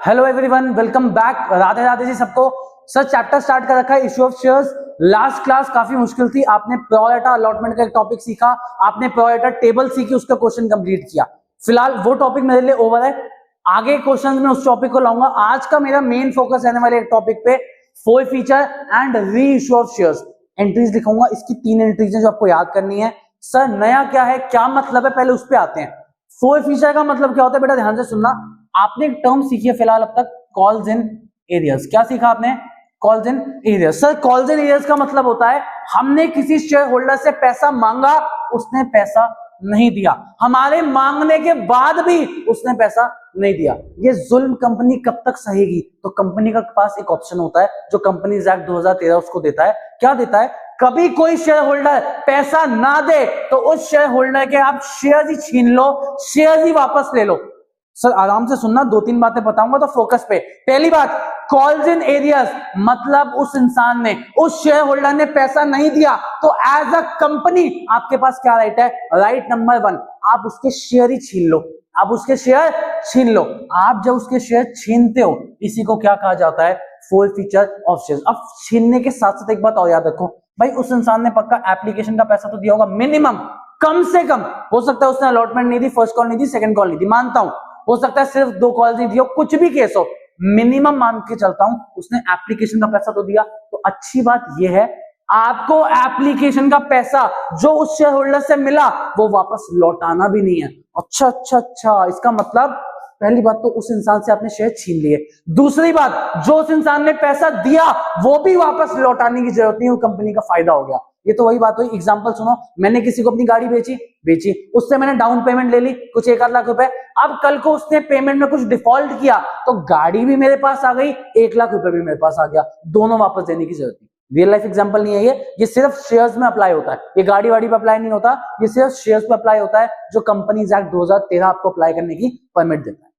Hello everyone, welcome back. Radhe Radhe ji सबको। Sir chapter start कर रखा है issue of shares. Last class काफी मुश्किल थी। आपने प्रोरेटा अलॉटमेंट का एक टॉपिक सीखा, आपने प्रोरेटा टेबल सीखी, उसका क्वेश्चन कंप्लीट किया। फिलहाल वो टॉपिक मेरे लिए ओवर है। आगे क्वेश्चन में उस टॉपिक को लाऊंगा। आज का मेरा मेन फोकस रहने वाले एक टॉपिक पे four feature and re issue of shares. Entries लिखूंगा, इसकी 3 एंट्रीज है जो आपको याद करनी है। सर नया क्या है, क्या मतलब है, पहले उस पर आते हैं। फोर फीचर का मतलब क्या होता है बेटा, ध्यान से सुनना। आपने एक टर्म सीखी है फिलहाल अब तक, कॉल्स इन एरियर्स। क्या सीखा आपने? Calls in arrears. Sir calls in arrears का मतलब होता है हमने किसी शेयर होल्डर से पैसा मांगा, उसने पैसा नहीं दिया, हमारे मांगने के बाद भी उसने पैसा नहीं दिया। ये जुल्म कंपनी कब तक सहेगी? तो कंपनी का पास एक ऑप्शन होता है जो कंपनीज एक्ट 2013 उसको देता है। क्या देता है? कभी कोई शेयर होल्डर पैसा ना दे तो उस शेयर होल्डर के आप शेयर ही छीन लो, शेयर ही वापस ले लो। सर आराम से सुनना, 2-3 बातें बताऊंगा तो फोकस पे। पहली बात, कॉल्स इन एरियर्स मतलब उस इंसान ने, उस शेयर होल्डर ने पैसा नहीं दिया तो एज अ कंपनी आपके पास क्या राइट है? राइट नंबर 1, आप उसके शेयर ही छीन लो। आप उसके शेयर छीन लो। आप जब उसके शेयर छीनते हो, इसी को क्या कहा जाता है? Four feature of share. अब छीनने के साथ साथ एक बात और याद रखो भाई, उस इंसान ने पक्का एप्लीकेशन का पैसा तो दिया होगा, मिनिमम, कम से कम। हो सकता है उसने अलॉटमेंट नहीं दी, फर्स्ट कॉल नहीं दी, सेकंड कॉल नहीं दी, मानता हूं। हो सकता है सिर्फ 2 कॉल नहीं दी हो, कुछ भी केस हो, मिनिमम मान के चलता हूं उसने एप्लीकेशन का पैसा तो दिया। तो अच्छी बात यह है, आपको एप्लीकेशन का पैसा जो उस शेयर होल्डर से मिला वो वापस लौटाना भी नहीं है। अच्छा अच्छा अच्छा, इसका मतलब पहली बात तो उस इंसान से आपने शेयर छीन लिए। दूसरी बात, जो उस इंसान ने पैसा दिया वो भी वापस लौटाने की जरूरत नहीं, वो कंपनी का फायदा हो गया। ये तो वही बात हुई। एग्जांपल सुनो, मैंने किसी को अपनी गाड़ी बेची, उससे मैंने डाउन पेमेंट ले ली कुछ 1-8 लाख रुपए। अब कल को उसने पेमेंट में कुछ डिफॉल्ट किया तो गाड़ी भी मेरे पास आ गई, 1 लाख रुपए भी मेरे पास आ गया, दोनों वापस देने की जरूरत नहीं। रियल लाइफ एग्जांपल नहीं है ये सिर्फ शेयर्स में अप्लाई होता है। ये गाड़ी वाड़ी पे अप्लाई नहीं होता, ये सिर्फ शेयर्स पे अप्लाई होता है जो कंपनीज एक्ट 2013 आपको अप्लाई करने की परमिट देता है।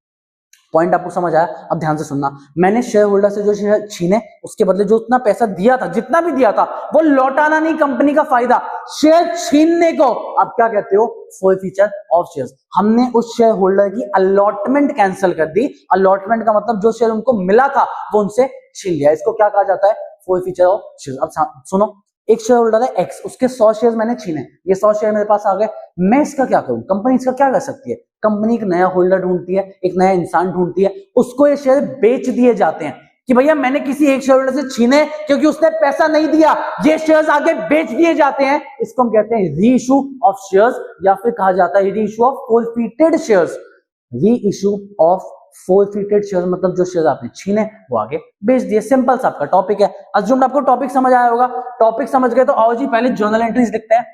पॉइंट आपको समझ आया? अब ध्यान से सुनना, मैंने शेयर होल्डर से जो शेयर छीने उसके बदले जो उतना पैसा दिया था, जितना भी दिया था, वो लौटाना नहीं, कंपनी का फायदा। शेयर छीनने को आप क्या कहते हो? Four feature of shares. हमने उस शेयर होल्डर की अलॉटमेंट कैंसिल कर दी। अलॉटमेंट का मतलब जो शेयर उनको मिला था वो उनसे छीन लिया। इसको क्या कहा जाता है? Four feature of shares. अब सुनो, एक शेयर होल्डर है एक्स, उसके 100 शेयर मैंने छीने, ये 100 शेयर मेरे पास आ गए। मैं इसका क्या करूं? कंपनी इसका क्या कर सकती है? कंपनी एक नया होल्डर ढूंढती है, एक नया इंसान ढूंढती है, उसको ये शेयर बेच दिए जाते हैं कि भैया मैंने किसी एक शेयर होल्डर से छीने क्योंकि उसने पैसा नहीं दिया, ये शेयर्स आगे बेच दिए जाते हैं। इसको हम कहते हैं री इशू ऑफ शेयर्स, या फिर कहा जाता है री इशू ऑफ फोरफीटेड शेयर्स। री इशू ऑफ फोरफीटेड शेयर मतलब जो शेयर आपने छीने वो आगे बेच दिए। सिंपल सा आपका टॉपिक है। अज्यूम आपको टॉपिक समझ आया होगा। टॉपिक समझ गए तो आओ जी पहले जर्नल एंट्रीज लिखते हैं।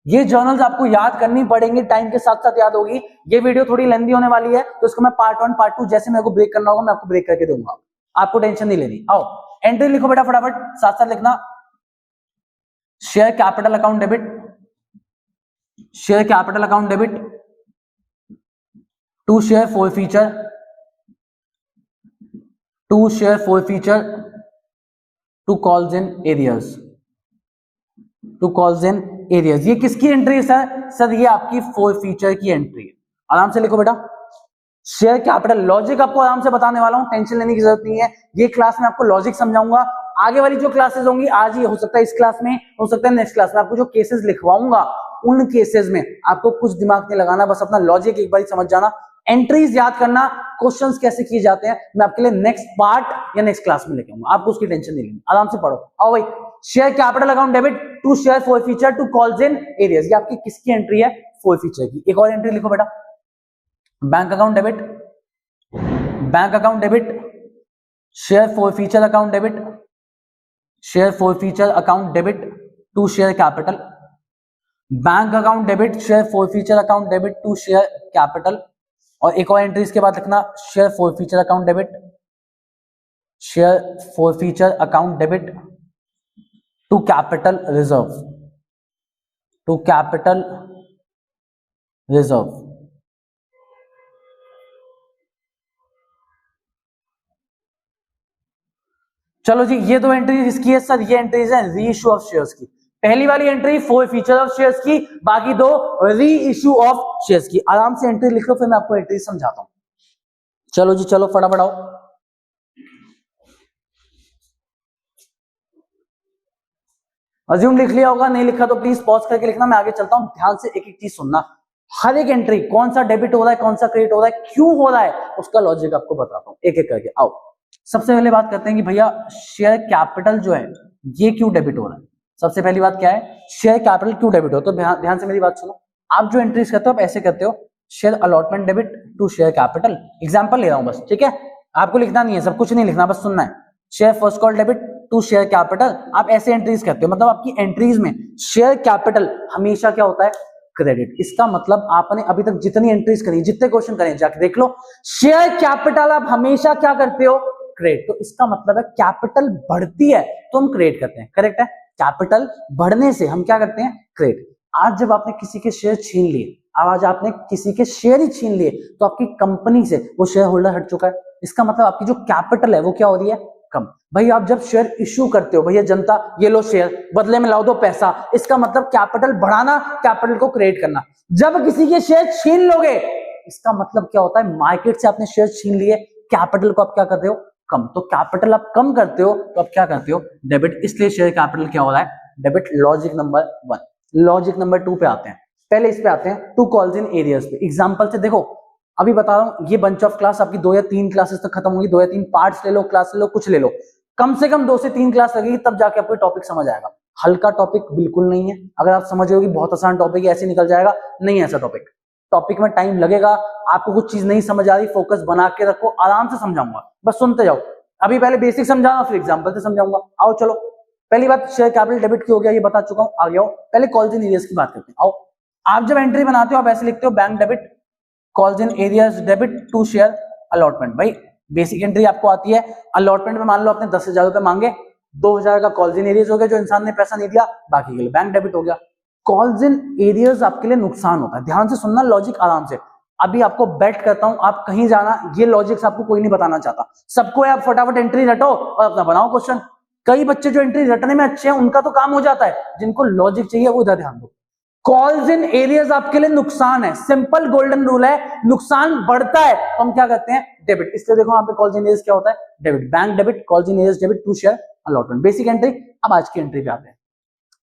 ये जर्नल्स आपको याद करनी पड़ेंगी, टाइम के साथ साथ याद होगी। ये वीडियो थोड़ी लेंदी होने वाली है तो इसको मैं पार्ट 1 पार्ट 2 जैसे मेरे को ब्रेक करना होगा मैं आपको ब्रेक करके दूंगा, आपको टेंशन नहीं लेनी। आओ एंट्री लिखो बेटा फटाफट, साथ साथ लिखना। Share capital account debit, share capital account debit to share forfeiture, to share forfeiture to calls in arrears, to calls in arrears. ये किसकी एंट्री है सर? सर ये आपकी फोर फीचर की एंट्री है। आराम से लिखो बेटा। शेयर कैपिटल, लॉजिक आपको आराम से बताने वाला हूं, टेंशन लेने की जरूरत नहीं है। ये क्लास में आपको लॉजिक समझाऊंगा। आगे वाली जो क्लासेस होंगी, आज ही हो सकता है इस क्लास में, हो सकता है नेक्स्ट क्लास में, आपको जो केसेस लिखवाऊंगा उन केसेस में आपको कुछ दिमाग नहीं लगाना, बस अपना लॉजिक एक बार समझ जाना, एंट्रीज याद करना, क्वेश्चंस कैसे किए जाते हैं मैं आपके लिए नेक्स्ट पार्ट या नेक्स्ट क्लास में लेके आऊंगा। आपको उसकी टेंशन नहीं लेनी, आराम से पढ़ो। आओ भाई, share capital account debit to share forfeiture to calls in arrears. ये आपकी किसकी एंट्री है? फोर फीचर की। एक और एंट्री लिखो बेटा, bank account debit, bank account debit share forfeiture account debit, share forfeiture account debit to share capital, bank account debit share forfeiture account debit to share capital. और एक और entry इसके बाद लिखना, share forfeiture account debit, share forfeiture account debit to capital reserve, to capital reserve. चलो जी, ये 2 entries इसकी है सर। ये एंट्रीज है री इशू ऑफ शेयर्स की। पहली वाली entry four feature of shares की, बाकी 2 री इशू ऑफ शेयर्स की। आराम से एंट्री लिख लो, फिर मैं आपको एंट्री समझाता हूं। चलो जी चलो फटाफट आओ। अज्यूम लिख लिया होगा, नहीं लिखा तो प्लीज पॉज करके लिखना, मैं आगे चलता हूं। ध्यान से एक एक चीज सुनना, हर एक एंट्री कौन सा डेबिट हो रहा है, कौन सा क्रेडिट हो रहा है, क्यों हो रहा है, उसका लॉजिक आपको बताता हूं एक एक करके। आओ सबसे पहले बात करते हैं कि भैया शेयर कैपिटल जो है ये क्यों डेबिट हो रहा है। सबसे पहली बात क्या है, शेयर कैपिटल क्यों डेबिट हो, तो ध्यान से मेरी बात सुनो। आप जो एंट्रीज करते हो आप ऐसे करते हो, share allotment debit to share capital. Example ले रहा हूं बस, ठीक है, आपको लिखना नहीं है, सब कुछ नहीं लिखना, बस सुनना है। Share first call debit to share capital, आप ऐसे एंट्रीज करते हो, मतलब आपकी एंट्रीज में शेयर कैपिटल हमेशा क्या होता है, क्रेडिट। इसका मतलब आपने अभी तक जितनी एंट्रीज करी, जितने क्वेश्चन करे जाके देख लो, शेयर कैपिटल आप हमेशा क्या करते हो, क्रेडिट। तो इसका मतलब है कैपिटल बढ़ती है तो हम क्रेडिट करते हैं, करेक्ट है। कैपिटल बढ़ने से हम क्या करते हैं, क्रेडिट। आज जब आपने किसी के शेयर छीन लिए, आज आपने किसी के शेयर ही छीन लिए, तो आपकी कंपनी से वो शेयर होल्डर हट चुका है। इसका मतलब आपकी जो कैपिटल है वो क्या हो रही है, कम। भाई आप जब शेयर इश्यू करते हो, भैया जनता ये लो शेयर, बदले में लाओ दो पैसा, इसका मतलब कैपिटल बढ़ाना, कैपिटल को क्रिएट करना। जब किसी के शेयर छीन लोगे, इसका मतलब क्या होता है, मार्केट से आपने शेयर छीन लिए, कैपिटल को आप क्या करते हो, कम। तो कैपिटल आप कम करते हो तो आप क्या करते हो, डेबिट। इसलिए शेयर कैपिटल क्या हो रहा है, debit. Logic number 1। Logic number 2 पे आते हैं, पहले इस पे आते हैं, टू कॉल्स इन एरियाज पे। एग्जांपल से देखो, अभी बता रहा हूं, ये बंच ऑफ क्लास आपकी 2 या 3 क्लासेस तक खत्म होगी, 2 या 3 पार्ट्स ले लो, क्लास ले लो, कुछ ले लो, कम से कम 2 से 3 क्लास लगेगी, तब जाके आपको टॉपिक समझ आएगा। हल्का टॉपिक बिल्कुल नहीं है। अगर आप समझ रहे हो कि बहुत आसान टॉपिक है, ऐसे निकल जाएगा, नहीं है ऐसा टॉपिक। टॉपिक में टाइम लगेगा, आपको कुछ चीज नहीं समझ आ रही, फोकस बना के रखो, आराम से समझाऊंगा, बस सुनते जाओ। अभी पहले बेसिक समझाऊंगा, फिर एग्जाम्पल से समझाऊंगा। आओ चलो, पहली बात शेयर कैपिटल डेबिट की हो गया, ये बता चुका हूं, आगे आओ। पहले कॉल्स इन एरियाज की बात करते हैं। आओ, आप जब एंट्री बनाते हो आप ऐसे लिखते हो, bank debit calls in arrears debit to share allotment. भाई बेसिक एंट्री आपको आती है, अलॉटमेंट में मान लो आपने 10,000 रुपए मांगे, 2,000 का कॉल्स इन एरियाज हो गया, जो इंसान ने पैसा नहीं दिया, बाकी के लिए बैंक डेबिट हो गया। कॉल्स इन एरियाज आपके लिए नुकसान होता है, ध्यान से सुनना, लॉजिक आराम से। अभी आपको बेट करता हूं, आप कहीं जाना, ये लॉजिक आपको कोई नहीं बताना चाहता, सबको आप फटाफट एंट्री रटो और अपना बनाओ क्वेश्चन। कई बच्चे जो एंट्री रटने में अच्छे हैं, उनका तो काम हो जाता है, जिनको लॉजिक चाहिए वो इधर ध्यान दो। कॉल्स इन एरियाज आपके लिए नुकसान है, सिंपल गोल्डन रूल है, नुकसान बढ़ता है तो हम क्या करते हैं, डेबिट। इसलिए देखो यहाँ पे कॉल्स इन एरियाज क्या होता है, debit. Bank debit, calls in arrears debit to share allotment, basic entry. अब आज की एंट्री पे आते हैं।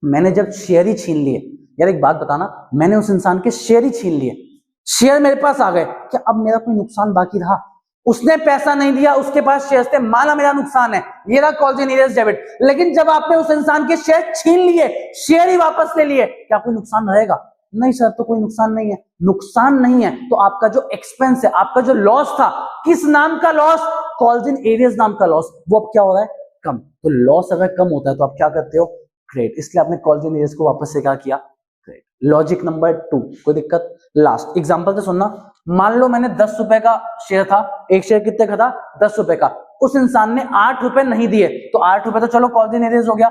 मैंने जब शेयर ही छीन लिए, यार एक बात बताना, मैंने उस इंसान के शेयर ही छीन लिए, शेयर मेरे पास आ गए, क्या अब मेरा कोई नुकसान बाकी रहा? उसने पैसा नहीं दिया, उसके पास शेयर थे, माना मेरा नुकसान है, ये रहा कॉल्स इन एरियाज डेबिट। लेकिन जब आपने उस इंसान के शेयर छीन लिए, शेयर ही वापस ले लिए, क्या कोई नुकसान रहेगा? नहीं सर, तो कोई नुकसान नहीं है। नुकसान नहीं है तो आपका जो एक्सपेंस है, आपका जो लॉस था, किस नाम का लॉस, कॉल्स इन एरियाज नाम का लॉस, वो अब क्या हो रहा है, कम। तो लॉस अगर कम होता है तो आप क्या करते हो, क्रेडिट। इसलिए आपने कॉल्स इन एरियाज को वापस से क्या किया, क्रेडिट। लॉजिक नंबर 2, कोई दिक्कत? लास्ट एग्जांपल से सुनना, मान लो मैंने 10 रुपए का शेयर था, एक शेयर कितने का था, 10 रुपए का, उस इंसान ने 8 रुपए नहीं दिए, तो 8 रुपए तो चलो कॉल्स इन एरियाज हो गया,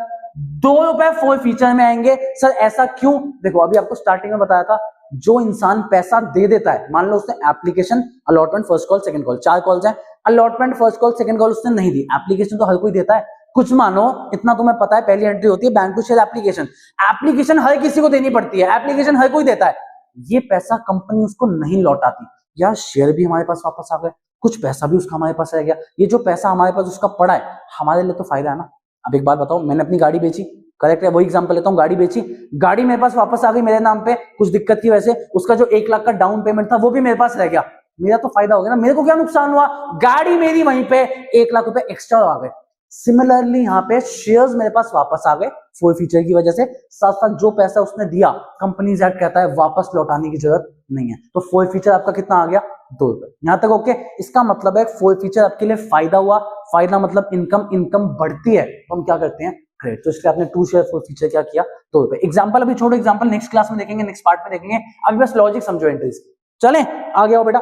2 रुपए फोर फीचर में आएंगे। सर ऐसा क्यों? देखो अभी आपको स्टार्टिंग में बताया था, जो इंसान पैसा दे देता है, मान लो उसने application, allotment, first call, second call, 4 calls हैं, allotment, first call, second call उसने नहीं दी, एप्लीकेशन तो हर कोई देता है। कुछ मानो, इतना तुम्हें पता है, पहली एंट्री होती है bank to share application, application हर किसी को देनी पड़ती है, एप्लीकेशन हर कोई देता है, ये पैसा कंपनी उसको नहीं लौटाती। यार शेयर भी हमारे पास वापस आ गए, कुछ पैसा भी उसका हमारे पास रह गया, ये जो पैसा हमारे पास उसका पड़ा है, हमारे लिए तो फायदा है ना। अब एक बात बताओ, मैंने अपनी गाड़ी बेची, करेक्ट है, वही एग्जांपल लेता हूँ, गाड़ी बेची, गाड़ी मेरे पास वापस आ गई मेरे नाम पे, कुछ दिक्कत की वजह से उसका जो 1 लाख का डाउन पेमेंट था वो भी मेरे पास रह गया, मेरा तो फायदा हो गया ना। मेरे को क्या नुकसान हुआ, गाड़ी मेरी वहीं पे 1 लाख रुपए एक्स्ट्रा आ गए। सिमिलरली यहाँ पे शेयर्स मेरे पास वापस आ गए फुल फीचर की वजह से, साथ साथ जो पैसा उसने दिया, कंपनीज एक्ट कहता है वापस लौटाने की जरूरत नहीं है। तो फुल फीचर आपका कितना आ गया, 2 रुपए। यहां तक ओके। इसका मतलब है फुल फीचर आपके लिए फायदा हुआ, फायदा मतलब इनकम, इनकम बढ़ती है तो हम क्या करते हैं, क्रेडिट। तो इसलिए आपने 2 शेयर फुल फीचर क्या किया, 2 रुपए। एग्जाम्पल अभी छोड़ो, एग्जाम्पल नेक्स्ट क्लास में देखेंगे, नेक्स्ट पार्ट में देखेंगे, अभी बस लॉजिक समझो एंट्रीज। चले आगे आओ बेटा,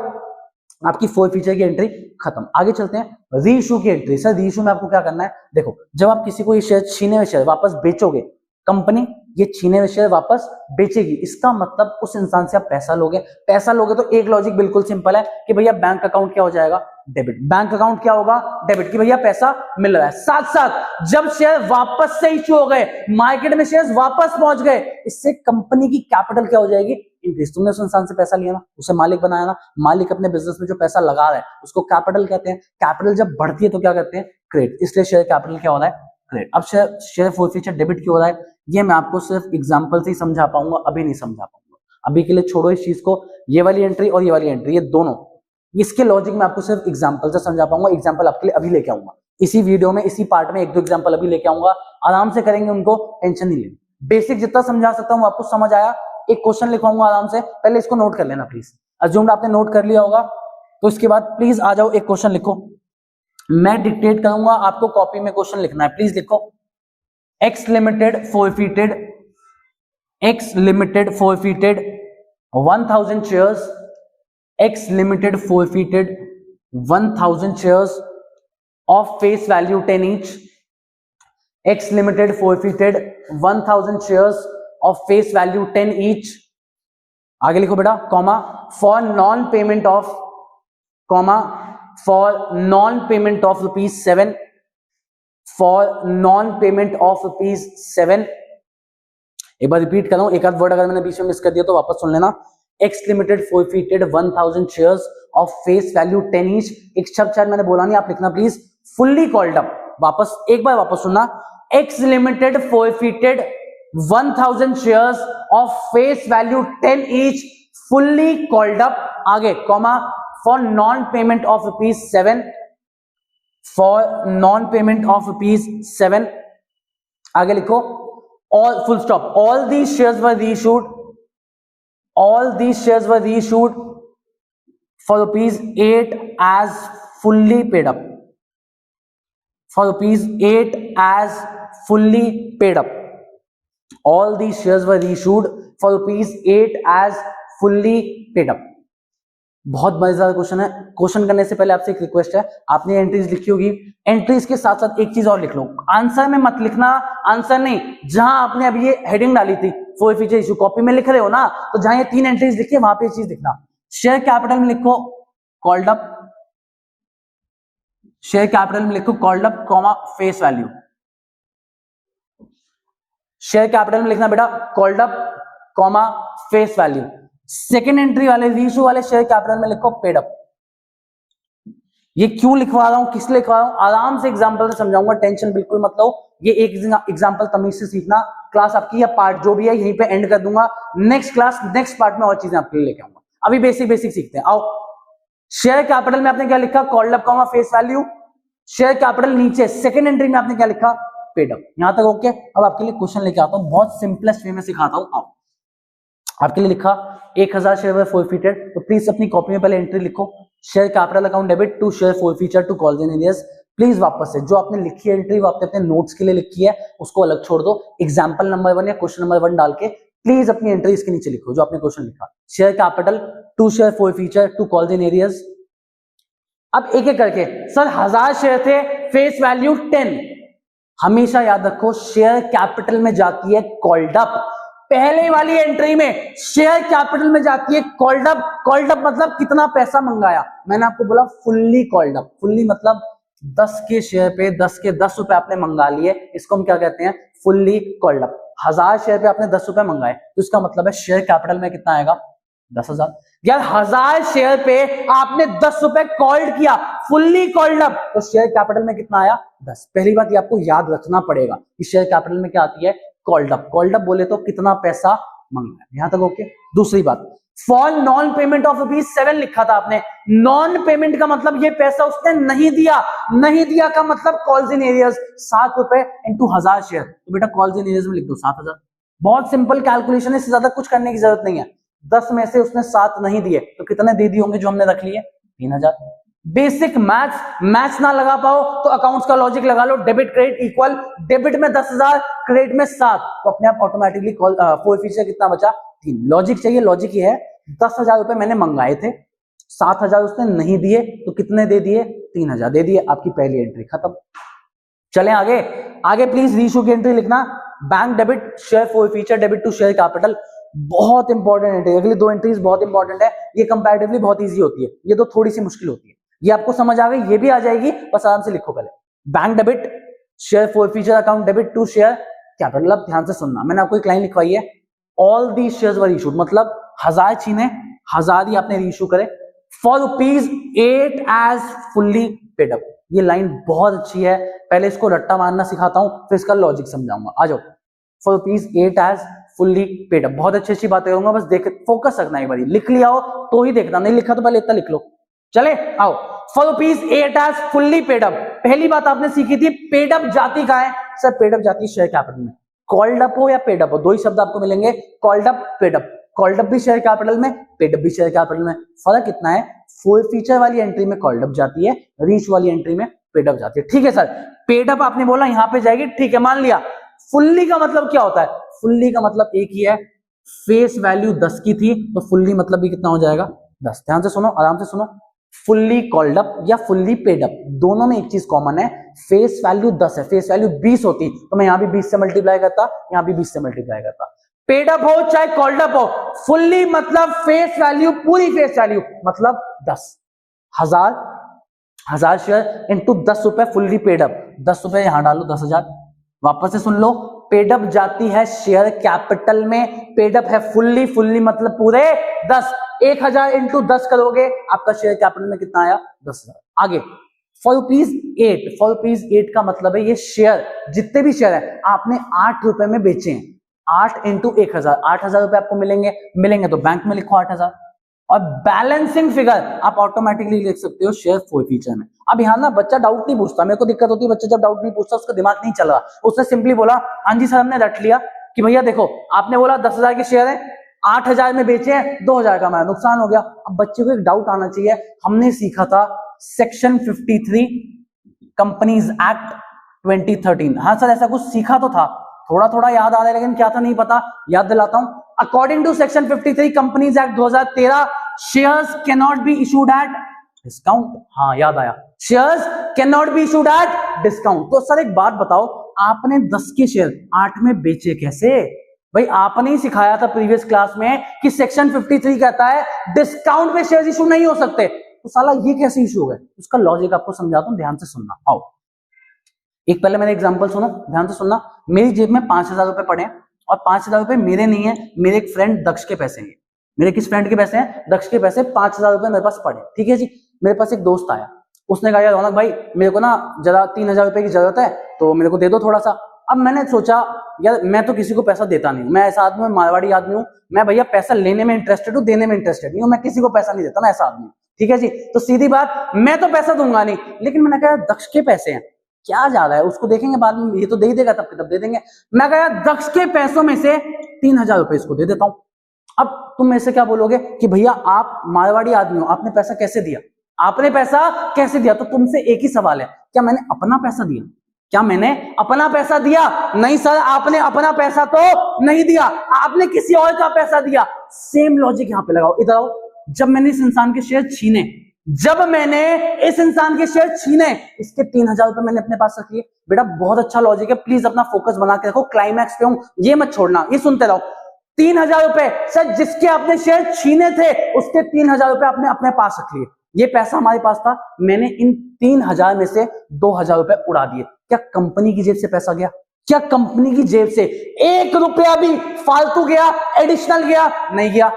आपकी 4 फीचर की एंट्री खत्म। आगे चलते हैं री इशू की एंट्री। सर री इशू में आपको क्या करना है, देखो जब आप किसी को ये शेयर, छीने हुए शेयर वापस बेचोगे, कंपनी ये छीने हुए शेयर वापस बेचेगी, इसका मतलब उस इंसान से आप पैसा लोगे। पैसा लोगे तो एक लॉजिक बिल्कुल सिंपल है कि भैया बैंक अकाउंट क्या हो जाएगा, डेबिट। बैंक अकाउंट क्या होगा, डेबिट, की भैया पैसा मिल रहा है। साथ साथ जब शेयर वापस से इश्यू हो गए, मार्केट में शेयर वापस पहुंच गए, इससे कंपनी की कैपिटल क्या हो जाएगी, इंक्रीज। तुमने उस इंसान से पैसा लिया ना, उसे मालिक बनाया ना, मालिक अपने बिजनेस में जो पैसा लगा रहा है उसको कैपिटल कहते हैं। कैपिटल जब बढ़ती है तो क्या कहते हैं, क्रेडिट। इसलिए शेयर कैपिटल क्या हो रहा है, क्रेडिट। अब शेयर फोरफीचर डेबिट क्यों हो रहा है, ये मैं आपको सिर्फ एग्जांपल से ही समझा पाऊंगा, अभी नहीं समझा पाऊंगा। अभी के लिए छोड़ो इस चीज को, ये वाली एंट्री और ये वाली एंट्री, ये दोनों, इसके लॉजिक मैं आपको सिर्फ एग्जांपल से समझा पाऊंगा। एग्जांपल आपके लिए अभी लेके आऊंगा इसी वीडियो में, इसी पार्ट में एक दो एग्जांपल अभी लेके आऊंगा, आराम से करेंगे उनको, टेंशन नहीं लेनी। बेसिक जितना समझा सकता हूं आपको समझ आया। एक क्वेश्चन लिखवाऊंगा आराम से, पहले इसको नोट कर लेना प्लीज। अज्यूम्ड आपने नोट कर लिया होगा, तो इसके बाद प्लीज आ जाओ, एक क्वेश्चन लिखो। मैं डिक्टेट करूंगा, आपको कॉपी में क्वेश्चन लिखना है, प्लीज लिखो। X limited forfeited 1000 shares, X Limited forfeited 1000 shares of face value 10 each. X Limited forfeited 1000 shares of face value 10 each. आगे लिखो बेटा, comma, for non payment of rupees 7, for non payment of rupees 7। एक बार repeat कर रहा हूं, एक आध word अगर मैंने बीच में मिस कर दिया तो वापस सुन लेना। X Limited forfeited 1000 shares of face value 10 each। एक शब्द शायद मैंने बोला नहीं, आप लिखना प्लीज, fully called up। वापस एक बार वापस सुनना, X Limited forfeited 1000 shares of face value 10 each, fully called up। आगे comma, for non payment of rupees 7, for non payment of rupees 7। आगे लिखो, all full stop, all these shares were reissued for rupees 8 as fully paid up, for rupees 8 as fully paid up। all these shares were reissued for rupees 8 as fully paid up। बहुत मजेदार question है। Question करने से पहले आपसे एक request है, आपने एंट्रीज लिखी होगी, एंट्रीज के साथ साथ एक चीज और लिख लो। आंसर में मत लिखना, आंसर नहीं, जहां आपने अभी ये हेडिंग डाली थी फोरफीचर इशू, कॉपी में लिख रहे हो ना, तो जहां ये 3 एंट्रीज लिखी है वहां पे चीज लिखना। शेयर कैपिटल में लिखो कॉल्ड अप, शेयर कैपिटल में लिखो called up comma face value. Share capital में लिखना बेटा called up comma face value. Second entry वाले रीइशू वाले शेयर कैपिटल में लिखो पेड अप। ये क्यों लिखवा रहा हूं, किस लिए लिखवा रहा हूं, आराम से एग्जांपल से समझाऊंगा, टेंशन बिल्कुल मत लो। ये एक एग्जांपल तमीज से सीखना। क्लास आपकी या पार्ट जो भी है यहीं पे एंड कर दूंगा। नेक्स्ट क्लास नेक्स्ट पार्ट में और चीजें आपके लिए लेके आऊंगा। अभी बेसिक सीखते हैं, आओ। शेयर कैपिटल में आपने क्या लिखा, called up comma face value. Share capital नीचे सेकेंड एंट्री में आपने क्या लिखा, पेड अप। यहां तक ओके। अब आपके लिए क्वेश्चन लेके आता हूं, बहुत सिंपलेस्ट वे में सिखाता हूं। आओ, आपके लिए लिखा 1000 शेयर फोरफीटेड, तो प्लीज अपनी कॉपी में पहले एंट्री लिखो, share capital account debit to share forfeiture to calls and arrears. Please वापस से जो आपने लिखी है एंट्री, वो आपने अपने नोट्स के लिए लिखी है, उसको अलग छोड़ दो। एग्जांपल नंबर 1 या क्वेश्चन नंबर 1 डाल के प्लीज अपनी एंट्री इसके नीचे लिखो जो आपने क्वेश्चन लिखा। Share capital to share forfeiture to calls and arrears. अब एक एक करके, सर 1000 शेयर थे, फेस वैल्यू 10। हमेशा याद रखो शेयर कैपिटल में जाती है कॉल्ड अप, पहले वाली एंट्री में शेयर कैपिटल में जाती है कॉल्ड अप। कॉल्ड अप मतलब कितना पैसा मंगाया, मैंने आपको बोला फुल्ली कॉल्ड अप। फुल्ली मतलब 10 के शेयर पे 10 के 10 रुपए आपने मंगा लिए, इसको हम क्या कहते हैं, फुल्ली कॉल्ड अप। 1000 शेयर पे आपने 10 रुपए मंगाए, तो इसका मतलब है शेयर कैपिटल में कितना आएगा, 10,000। यार 1000 शेयर पे आपने 10 रुपए कॉल्ड किया, फुल्ली कॉल्ड अप, तो शेयर कैपिटल में कितना आया, 10। पहली बात ये आपको याद रखना पड़ेगा कि शेयर कैपिटल में क्या आती है, कॉल्ड अप। कॉल्ड अप बोले तो कितना पैसा मंगाया, यहां तक ओके। दूसरी बात, for non payment of rupees 7 लिखा था आपने। नॉन पेमेंट का मतलब ये पैसा उसने नहीं दिया, नहीं दिया का मतलब कॉल्स इन एरियर्स 7 रुपए इंटू 1000 शेयर, तो बेटा कॉल्स इन एरियर्स में लिख दो 7000। बहुत सिंपल कैलकुलेशन है, इससे ज्यादा कुछ करने की जरूरत नहीं है। 10 में से उसने 7 नहीं दिए, तो कितने दे दिए होंगे जो हमने रख लिए, 3000। बेसिक मैथ्स ना लगा पाओ तो अकाउंट्स का लॉजिक लगा लो, डेबिट क्रेडिट इक्वल, डेबिट में 10,000 क्रेडिट में 7, तो अपने आप ऑटोमेटिकली कोएफिशिएंट कितना बचा, 3। लॉजिक चाहिए, लॉजिक ये है 10,000 रुपए मैंने मंगाए थे, 7,000 उसने नहीं दिए, तो कितने दे दिए, 3,000 दे दिए। आपकी पहली एंट्री खत्म। चलें आगे। आगे प्लीज रीइशू की एंट्री लिखना, bank debit share coefficient debit to share capital. बहुत इंपॉर्टेंट एंट्री, अगली 2 एंट्रीज बहुत इंपॉर्टेंट है। ये कंपैरेटिवली बहुत इजी होती है, ये तो थोड़ी सी मुश्किल होती है। ये आपको समझ आ गई, ये भी आ जाएगी, बस आराम से लिखो पहले। Bank debit share forfeiture account debit to share capital. अब ध्यान से सुनना, मैंने आपको एक लाइन लिखवाई है, all the shares were issued, मतलब 1000 छीने, 1000 ही आपने रीइशू करे, for rupees 8 as fully paid up. ये लाइन बहुत अच्छी है, पहले इसको रट्टा मारना सिखाता हूं, फिर इसका लॉजिक समझाऊंगा। आ जाओ। For ₹8 as fully paid up, बहुत अच्छी बातें करूंगा, बस देख फोकस रखना, एक बार लिख लिया हो तो ही देखना, नहीं लिखा तो पहले इतना लिख लो। चले आओ। For ₹8 as fully paid up, पहली बात आपने सीखी थी पेड अप जाती कहां है सर? पेड अप जाती शेयर कैपिटल में। कॉल्ड अप हो या पेड अप हो, दो ही शब्द आपको मिलेंगे, called up paid up. Called up भी शेयर कैपिटल में, पेड अप भी शेयर कैपिटल में। फर्क कितना है, फुल फीचर वाली एंट्री में कॉल्ड अप जाती है, रीच वाली एंट्री में पेड अप जाती है। ठीक है सर, पेड अप आपने बोला यहां पे जाएगी, ठीक है मान लिया। फुल्ली का मतलब क्या होता है? फुल्ली का मतलब एक ही है, फेस वैल्यू 10 की थी तो फुल्ली मतलब भी कितना हो जाएगा 10। ध्यान से सुनो, आराम से सुनो, फुल्ली कॉल्ड अप या फुल्ली पेड अप दोनों में एक चीज कॉमन है, फेस वैल्यू 10 है, फेस वैल्यू 20 होती तो मैं यहां भी 20 से मल्टीप्लाई करता, यहां भी 20 से मल्टीप्लाई करता। पेड अप हो चाहे कॉल्ड अप हो, फुल्ली मतलब फेस वैल्यू, पूरी फेस वैल्यू मतलब 10 हजार शेयर इंटू 10 रुपए फुल्ली पेड अप, 10 रुपए यहां डालो 10,000। वापस से सुन लो, पेड अप जाती है शेयर कैपिटल में, पेड अप है फुल्ली, फुल्ली मतलब पूरे 10, 1000 इंटू 10 करोगे आपका शेयर कैपिटल में कितना आया 10,000। आगे फॉर ₹8 का मतलब है ये शेयर, जितने भी शेयर है आपने 8 रुपए में बेचे हैं, 8 इंटू 1000, 8,000 रुपए आपको मिलेंगे तो बैंक में लिखो 8,000। और बैलेंसिंग फिगर आप ऑटोमेटिकली लिख सकते हो शेयर फीचर में। अब यहाँ ना बच्चा डाउट नहीं पूछता, मेरे को दिक्कत होती है बच्चा जब डाउट नहीं पूछता, उसका दिमाग नहीं चल रहा, उसने सिंपली बोला हाँ जी सर हमने रट लिया कि भैया देखो आपने बोला 10,000 के शेयर है, 8,000 में बेचे हैं, 2,000 का हमारा नुकसान हो गया। अब बच्चे को एक डाउट आना चाहिए, हमने सीखा था सेक्शन 53 कंपनीज एक्ट 2013, हाँ सर ऐसा कुछ सीखा तो था, थोड़ा थोड़ा याद आ रहा है लेकिन क्या था नहीं पता, याद दिलाता हूं। According to section 53 companies act 2013, shares can not be issued at discount. हाँ याद आया, shares can not be issued at discount. तो सर एक बात बताओ, आपने 10 के शेयर 8 में बेचे कैसे? भाई आपने ही सिखाया था प्रीवियस क्लास में कि सेक्शन 53 कहता है डिस्काउंट पे शेयर इशू नहीं हो सकते, तो साला ये कैसे इशू हो गए? उसका लॉजिक आपको समझाता हूं, ध्यान से सुनना। आओ एक पहले मेरे एग्जांपल सुनो, ध्यान से सुनना। मेरी जेब में 5,000 रुपए पड़े हैं और 5,000 रुपए मेरे नहीं है, मेरे एक फ्रेंड दक्ष के पैसे हैं। मेरे किस फ्रेंड के पैसे हैं? दक्ष के पैसे। 5,000 रुपए मेरे पास पड़े, ठीक है जी। मेरे पास एक दोस्त आया, उसने कहा यार रौनक भाई मेरे को ना जरा 3,000 रुपए की जरूरत है तो मेरे को दे दो थोड़ा सा। अब मैंने सोचा यार मैं तो किसी को पैसा देता नहीं, मैं ऐसा आदमी, मारवाड़ी आदमी हूँ, मैं भैया पैसा लेने में इंटरेस्टेड हूँ, देने में इंटरेस्टेड नहीं हूँ, मैं किसी को पैसा नहीं देता, मैं ऐसा आदमी हूँ, ठीक है जी। तो सीधी बात, मैं तो पैसा दूंगा नहीं, लेकिन मैंने कहा दक्ष के पैसे हैं, क्या जा रहा है, उसको देखेंगे बाद में, ये तो दे ही देगा तब के तब दे देंगे। मैं कहा दक्ष के पैसों में से 3,000 रुपए इसको दे देता हूं। अब तुम मेरे से क्या बोलोगे कि भैया आप मारवाड़ी आदमी हो, आपने पैसा कैसे दिया, आपने पैसा कैसे दिया? तो तुमसे एक ही सवाल है, क्या मैंने अपना पैसा दिया? क्या मैंने अपना पैसा दिया? नहीं सर, आपने अपना पैसा तो नहीं दिया, आपने किसी और का पैसा दिया। सेम लॉजिक यहां पे लगाओ, इधर आओ। जब मैंने इस इंसान के शेयर छीने, इसके 3,000 रुपए मैंने अपने पास रखिए। बेटा बहुत अच्छा लॉजिक है, प्लीज अपना फोकस बना के रखो, क्लाइमैक्स पे हूं, ये मत छोड़ना, ये सुनते रहो। 3,000 रुपए सर, जिसके आपने शेयर छीने थे उसके 3,000 रुपए आपने अपने पास रख लिए। ये पैसा हमारे पास था, मैंने इन 3,000 में से 2,000 रुपए उड़ा दिए। क्या कंपनी की जेब से पैसा गया? क्या कंपनी की जेब से 1 रुपया भी फालतू गया, एडिशनल गया? नहीं गया।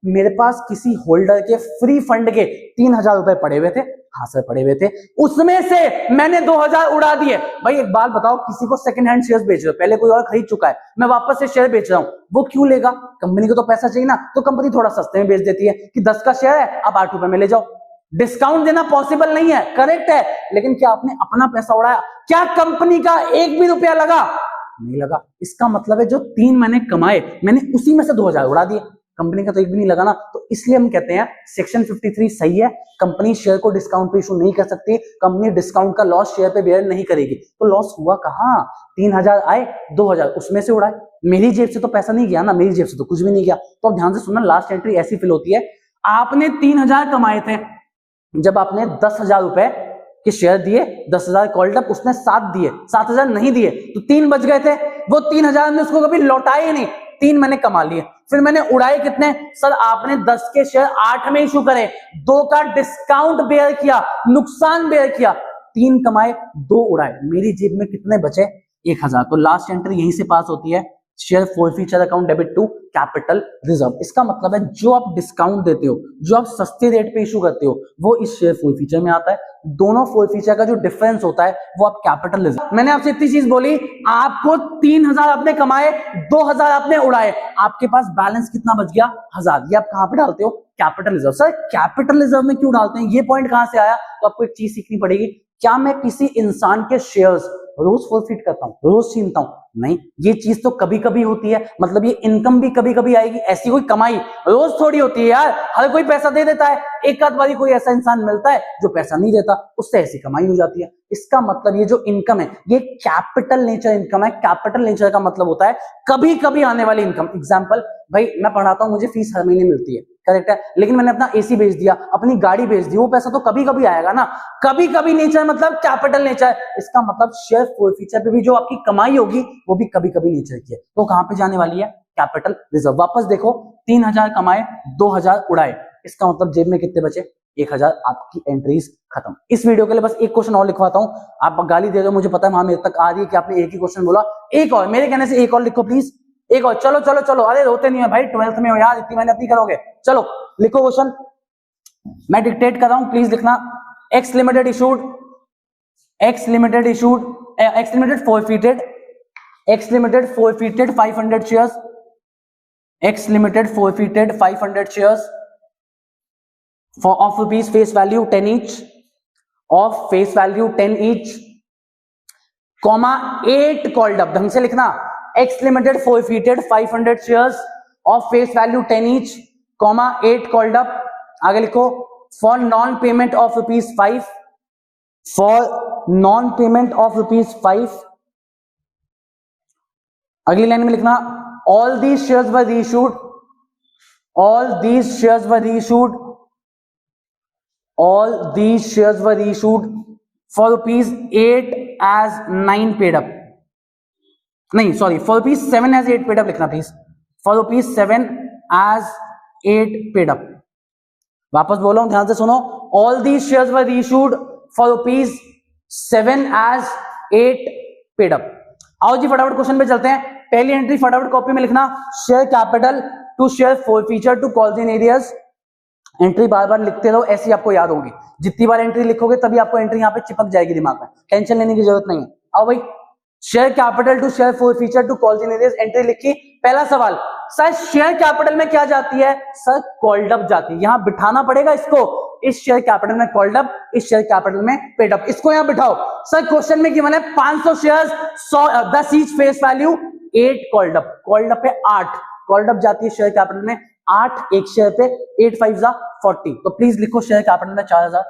मेरे पास किसी होल्डर के फ्री फंड के 3,000 रुपए पड़े हुए थे, हाँ सर पड़े हुए थे, उसमें से मैंने 2,000 उड़ा दिए। भाई एक बात बताओ, किसी को सेकंड हैंड शेयर बेच रहे हो, पहले कोई और खरीद चुका है, मैं वापस से शेयर बेच रहा हूं, वो क्यों लेगा? कंपनी को तो पैसा चाहिए ना, तो कंपनी थोड़ा सस्ते में बेच देती है कि 10 का शेयर है आप 8 रुपए में ले जाओ। डिस्काउंट देना पॉसिबल नहीं है, करेक्ट है, लेकिन क्या आपने अपना पैसा उड़ाया? क्या कंपनी का 1 भी रुपया लगा? नहीं लगा। इसका मतलब है जो 3 मैंने कमाए, मैंने उसी में से 2,000 उड़ा दिए, कंपनी का तो 1 भी नहीं लगा ना। तो इसलिए हम कहते हैं सेक्शन 53 सही है, कंपनी शेयर को डिस्काउंट पे इशू नहीं कर सकती, कंपनी डिस्काउंट का लॉस शेयर पे बेयर नहीं करेगी। तो लॉस हुआ कहां? 3,000 आए, 2,000 उसमें से उड़ाए, मेरी जेब से तो पैसा नहीं गया ना, मेरी जेब से तो कुछ भी नहीं गया। तो अब ध्यान से सुनना, लास्ट एंट्री ऐसी फिल होती है, आपने 3,000 कमाए थे, जब आपने 10,000 रुपए के शेयर दिए, 10,000 कॉल्ड अप, उसने 7 दिए, 7,000 नहीं दिए तो 3 बच गए थे। वो 3,000 ने उसको कभी लौटाए ही नहीं, 3 मैंने कमा लिए। फिर मैंने उड़ाए कितने? सर आपने 10 के शेयर 8 में इशू करे, 2 का डिस्काउंट बेयर किया, नुकसान बेयर किया, 3 कमाए, 2 उड़ाए, मेरी जेब में कितने बचे? 1,000। तो लास्ट एंट्री यहीं से पास होती है, share forfeiture account debit to capital reserve. इसका मतलब है जो आप डिस्काउंट देते हो, जो आप सस्ते रेट पे इशू करते हो, वो इस शेयर फॉरफीचर में आता है, दोनों कोएफिशिएंट का जो डिफरेंस होता है वो आप कैपिटल ले। मैंने आपसे इतनी चीज बोली, आपको 3000 आपने कमाए, 2000 आपने उड़ाए, आपके पास बैलेंस कितना बच गया? 1000। ये आप कहां पे डालते हो? Capital reserve. Sir capital reserve में क्यों डालते हैं? ये पॉइंट कहां से आया? तो आपको एक चीज सीखनी पड़ेगी। क्या मैं किसी इंसान के शेयर्स रोज फॉरफिट करता हूं, रोज छीनता हूं? नहीं, ये चीज तो कभी कभी होती है, मतलब ये इनकम भी कभी कभी आएगी। ऐसी कोई कमाई रोज थोड़ी होती है यार, हर कोई पैसा दे देता है, एक आध बारी कोई ऐसा इंसान मिलता है जो पैसा नहीं देता, उससे ऐसी कमाई हो जाती है। इसका मतलब ये जो इनकम है ये कैपिटल नेचर इनकम है। कैपिटल नेचर का मतलब होता है कभी कभी आने वाली इनकम। एग्जाम्पल, भाई मैं पढ़ाता हूं, मुझे फीस हर महीने मिलती है, करेक्ट है, लेकिन मैंने अपना एसी बेच दिया, अपनी गाड़ी बेच दी, वो पैसा तो कभी कभी आएगा ना। कभी कभी नेचर मतलब कैपिटल नेचर। इसका मतलब शेयर कोएफिशिएंट पे भी जो आपकी कमाई होगी वो भी कभी कभी नेचर की है। तो कहां पे जाने वाली है? Capital reserve. वापस देखो, 3000 कमाए, 2000 उड़ाए, इसका मतलब जेब में कितने बचे? 1000। आपकी एंट्रीज खत्म। इस वीडियो के लिए बस एक क्वेश्चन और लिखवाता हूं। आप गाली दे रहे हो, मुझे पता है, वहां मेरे तक आ रही है कि आपने एक ही क्वेश्चन बोला। एक और, मेरे कहने से एक और लिखो प्लीज, एक और। चलो चलो चलो, अरे रोते नहीं है भाई, 12th में हो यार, इतनी मेहनत नहीं करोगे। चलो लिखो क्वेश्चन, मैं डिक्टेट कर रहा हूं, प्लीज लिखना। X limited issued, x limited issued, x limited forfeited, x limited forfeited 500 shares, x limited forfeited 500 shares for of rupees face value 10 each, of face value 10 each, comma 8 called up। ढंग से लिखना, X limited forfeited 500 shares of face value 10 each, comma 8 called up। आगे लिखो, for non payment of rupees 5, for non payment of rupees 5। अगली line में लिखना, all these shares were reissued, all these shares were reissued, all these shares were issued for rupees 8 as 9 paid up। नहीं sorry, for rupees 7 as 8 paid up लिखना please, for rupees 7 as 8 paid up। वापस बोलो, ध्यान से सुनो, all these shares were issued for rupees 7 as 8 paid up। आओ जी फटाफट question पे चलते हैं। पहली एंट्री फटाफट कॉपी में लिखना, share capital to share forfeiture to calls in arrears. Entry बार बार लिखते रहो, ऐसी आपको याद होगी। जितनी बार एंट्री लिखोगे तभी आपको एंट्री यहाँ पे चिपक जाएगी दिमाग में, टेंशन लेने की जरूरत नहीं है। अब भाई, share capital to share forfeiture to calls in arrears, entry लिखी। पहला सवाल, सर शेयर कैपिटल में क्या जाती है? सर कॉल्ड अप जाती है। यहां बिठाना पड़ेगा इसको, इस शेयर कैपिटल में कॉल्ड अप, इस शेयर कैपिटल में पेड अप, इसको यहां बिठाओ। सर क्वेश्चन में गिवन है 500 shares, 10 each face value, 8 called up, called up है 8, कॉल्ड अप जाती है शेयर कैपिटल में 8, एक शेयर पे 8 5 जा 40। तो प्लीज लिखो शेयर कैपिटल में 4000।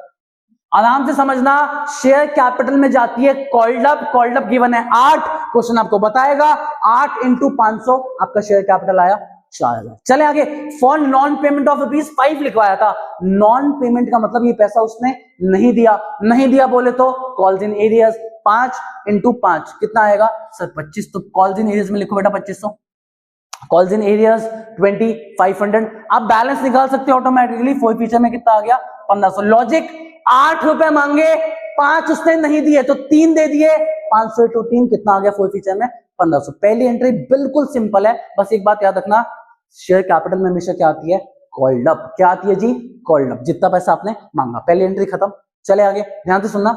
आराम से समझना, शेयर कैपिटल में जाती है called up, called up given है 8, क्वेश्चन आपको बताएगा 8 इंटू 500 आपका शेयर कैपिटल आया 4000। चले आगे, for non payment of rupees 5 लिखवाया था। नॉन पेमेंट का मतलब ये पैसा उसने नहीं दिया, नहीं दिया बोले तो कॉल्स इन एरियाज, 5 इंटू 5 कितना आएगा? सर 25। तो कॉल्स इन एरियाज में लिखो बेटा 2500, कॉल्स इन एरियाज 2500। आप बैलेंस निकाल सकते हो ऑटोमेटिकली, फोरफीचर में कितना आ गया? 1500। लॉजिक, 8 रुपए मांगे, 5 उसने नहीं दिए तो 3 दे दिए, 500 इंटू 3 कितना आ गया फोरफीचर में? 1500। पहली एंट्री बिल्कुल सिंपल है, बस एक बात याद रखना, शेयर कैपिटल में हमेशा क्या आती है? Called up. क्या आती है जी? कॉल्ड अप, जितना पैसा आपने मांगा। पहली एंट्री खत्म। चले आगे, ध्यान से सुनना,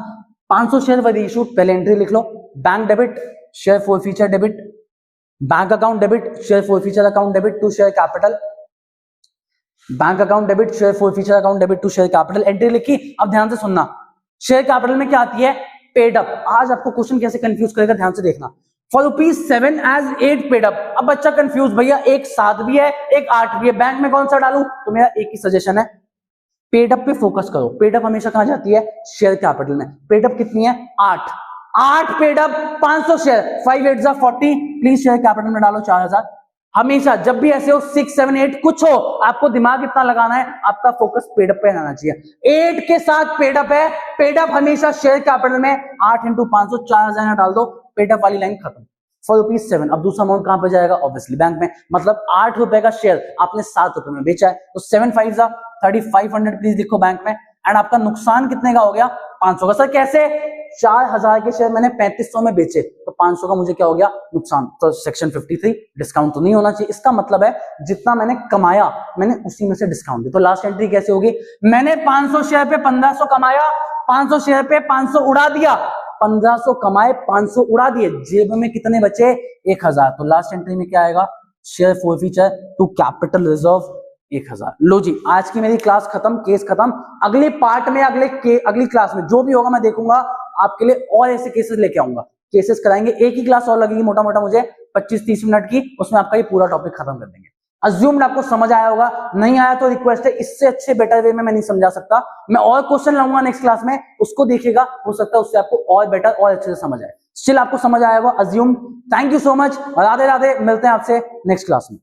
500 शेयर वर इशूड, पहले एंट्री लिख लो। Bank debit, share forfeiture debit, bank account debit, share forfeiture account debit to share capital, bank account debit, share forfeiture account debit to share capital, entry लिखी। अब ध्यान से सुनना, शेयर कैपिटल में क्या आती है? Paid up. आज आपको क्वेश्चन कैसे कंफ्यूज करेगा, ध्यान से देखना। For rupees 7 as 8 paid up. अब बच्चा कंफ्यूज, भैया एक 7 भी है, एक 8 भी है, बैंक में कौन सा डालूं? तो मेरा एक ही सजेशन है, पेड अप पे फोकस करो। पेड अप हमेशा कहां जाती है? शेयर कैपिटल में। पेड अप कितनी है? 8 पेड अप, 500 शेयर, 5 8 जा 40, प्लीज शेयर कैपिटल में डालो 4000। हमेशा जब भी ऐसे हो 6 7 8 कुछ हो, आपको दिमाग इतना लगाना है, आपका फोकस पेड अप पे रहना चाहिए। 8 के साथ पेड अप है, पेड अप हमेशा शेयर कैपिटल में 8 इंटू 500, 4000 डाल दो, पेड अप वाली लाइन खत्म। For rupees 7। अब दूसरा अमाउंट कहां पे जाएगा? ऑब्वियसली बैंक में। मतलब 8 रुपए का शेयर आपने 7 रुपए में बेचा है, तो 7 5 जा 3500 प्लीज लिखो बैंक में। एंड आपका नुकसान कितने का हो गया? 500 का। सर कैसे? 4000 के शेयर मैंने 3500 में बेचे, तो 500 का मुझे क्या हो गया? नुकसान। तो सेक्शन 53 डिस्काउंट तो नहीं होना चाहिए। इसका मतलब है जितना मैंने कमाया मैंने उसी में से डिस्काउंट दिया। तो लास्ट एंट्री कैसे होगी? मैंने 500 शेयर पे 1500 कमाया, 500 शेयर पे 500 उड़ा दिया, 1500 कमाए 500 उड़ा दिए, जेब में कितने बचे 1000। तो लास्ट एंट्री में क्या आएगा, share forfeiture to capital reserve 1000। लो जी, आज की मेरी क्लास खत्म, केस खत्म। अगले पार्ट में अगली क्लास में जो भी होगा मैं देखूंगा आपके लिए और ऐसे केसेस लेके आऊंगा, केसेस कराएंगे। एक ही क्लास और लगेगी मोटा मोटा मुझे 25-30 मिनट की, उसमें आपका ये पूरा टॉपिक खत्म कर देंगे। अज्यूम्ड आपको समझ आया होगा, नहीं आया तो रिक्वेस्ट है, इससे अच्छे बेटर वे में मैं नहीं समझा सकता। मैं और क्वेश्चन लाऊंगा नेक्स्ट क्लास में, उसको देखिएगा, हो सकता है उससे आपको और बेटर और अच्छे से समझ आए। स्टिल आपको समझ आया होगा assumed. Thank you so much, Radhe Radhe, मिलते हैं आपसे नेक्स्ट क्लास में।